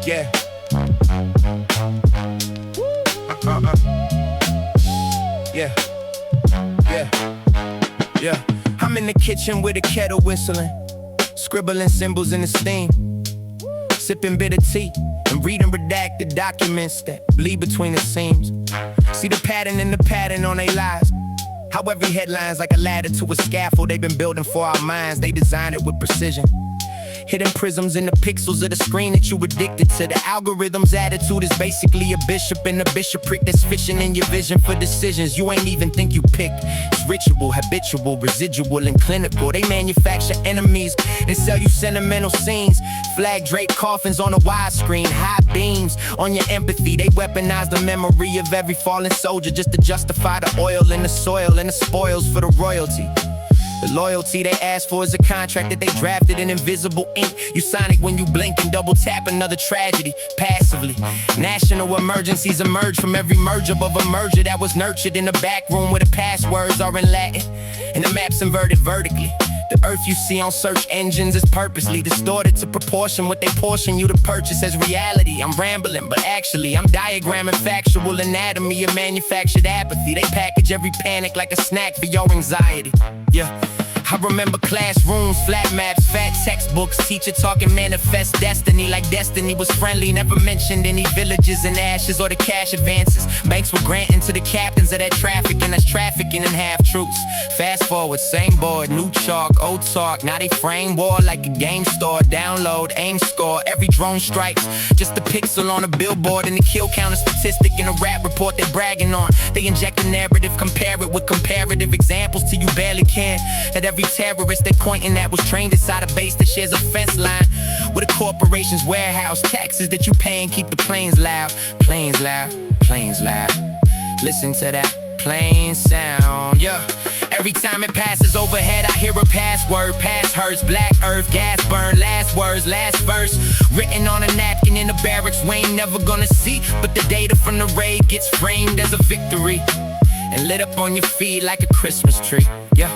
Yeah. Yeah. Yeah. I'm in the kitchen with a kettle whistling, scribbling symbols in the steam, sipping bitter tea and reading redacted documents that bleed between the seams. See the pattern in the pattern on their lives. How every headline's like a ladder to a scaffold they've been building for our minds. They designed it with precision. Hidden prisms in the pixels of the screen that you addicted to. The algorithm's attitude is basically a bishop and a bishopric that's fishing in your vision for decisions you ain't even think you picked. It's ritual, habitual, residual, and clinical. They manufacture enemies and sell you sentimental scenes. Flag draped coffins on a widescreen, high beams on your empathy. They weaponize the memory of every fallen soldier just to justify the oil in the soil and the spoils for the royalty. The loyalty they ask for is a contract that they drafted in invisible ink. You sign it when you blink and double tap another tragedy passively. National emergencies emerge from every merge above a merger that was nurtured in the back room where the passwords are in Latin and the maps inverted vertically. The earth you see on search engines is purposely distorted to proportion what they portion you to purchase as reality. I'm rambling, but actually I'm diagramming factual anatomy of manufactured apathy. They package every panic like a snack for your anxiety. Yeah. I remember classrooms, flat maps, fat textbooks, teacher talking manifest destiny like destiny was friendly. Never mentioned any villages in ashes or the cash advances banks were granting to the captains of that traffic, and that's trafficking in half-truths. Fast forward, same board, new chalk, old talk. Now they frame war like a game store. Download, aim, score, every drone strikes just a pixel on a billboard, and the kill count a statistic in a rap report they're bragging on. They inject a narrative, compare it with comparative examples till you barely care. That every terrorist they pointing at was trained inside a base that shares a fence line with a corporation's warehouse. Taxes that you pay and keep the planes loud. Planes loud, planes loud. Listen to that plane sound, yeah. Every time it passes overhead I hear a password. Pass hurts, black earth, gas burn. Last words, last verse written on a napkin in the barracks we ain't never gonna see. But the data from the raid gets framed as a victory and lit up on your feed like a Christmas tree, yeah.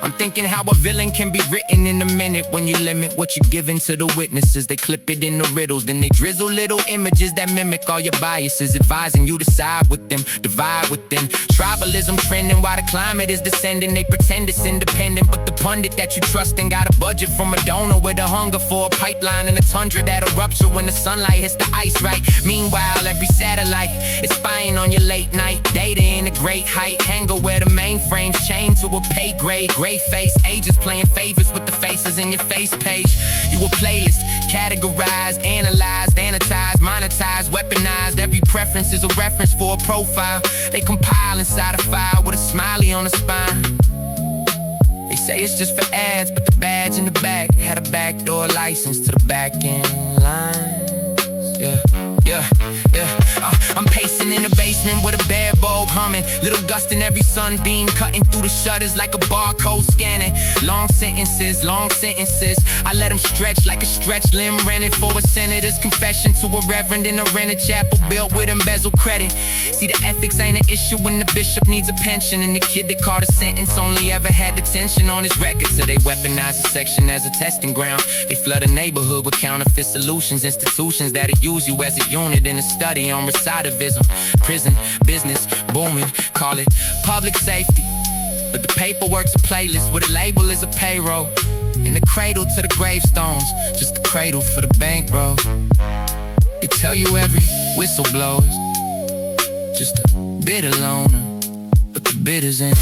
I'm thinking how a villain can be written in a minute when you limit what you're giving to the witnesses. They clip it in the riddles, then they drizzle little images that mimic all your biases, advising you to side with them, divide with them. Tribalism trending while the climate is descending. They pretend it's independent, but the pundit that you trust ain't got a budget from a donor with a hunger for a pipeline and a tundra that'll rupture when the sunlight hits the ice, right? Meanwhile, every satellite is spying on your late night data in a great height. Hangar where the mainframe's chained to a pay grade. Gray face, agents playing favorites with the faces in your face page. You a playlist, categorized, analyzed, annotated, monetized, weaponized. Every preference is a reference for a profile. They compile inside a file with a smiley on the spine. They say it's just for ads, but the badge in the back had a backdoor license to the back end lines. Yeah. I'm pacing in the basement with a bare bulb humming. Little gust in every sunbeam cutting through the shutters like a barcode scanning. Long sentences, I let them stretch like a stretch limb. Rented for a senator's confession to a reverend in a rented chapel built with embezzled credit. See, the ethics ain't an issue when the bishop needs a pension, and the kid that caught a sentence only ever had detention on his record. So they weaponize the section as a testing ground. They flood a neighborhood with counterfeit solutions, institutions that'll use you as a unit in a study on recidivism. Prison, business, booming, call it public safety. But the paperwork's a playlist with a label is a payroll. And the cradle to the gravestones, just the cradle for the bankroll. They tell you every whistle blows just a bit alone, but the bit is in